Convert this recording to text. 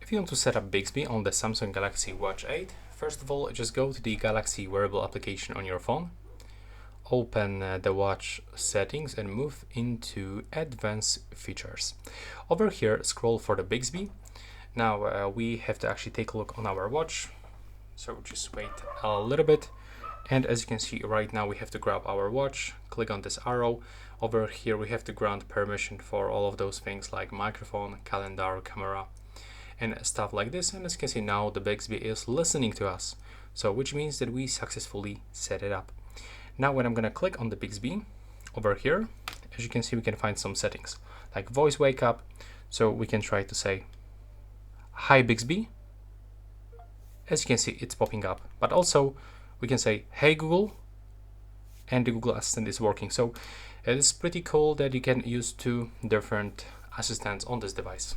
If you want to set up Bixby on the Samsung Galaxy Watch 8, first of all, just go to the Galaxy wearable application on your phone, open the watch settings and move into advanced features. Over here, scroll for the Bixby. Now we have to actually take a look on our watch, so just wait a little bit. And as you can see right now, we have to grab our watch, click on this arrow. Over here we have to grant permission for all of those things like microphone, calendar, camera, and stuff like this. And as you can see now, the Bixby is listening to us, so which means that we successfully set it up. Now when I'm gonna click on the Bixby over here, as you can see, we can find some settings like voice wake up. So we can try to say, "Hi Bixby." As you can see, it's popping up, but also we can say, "Hey Google," and the Google Assistant is working. So it's pretty cool that you can use two different assistants on this device.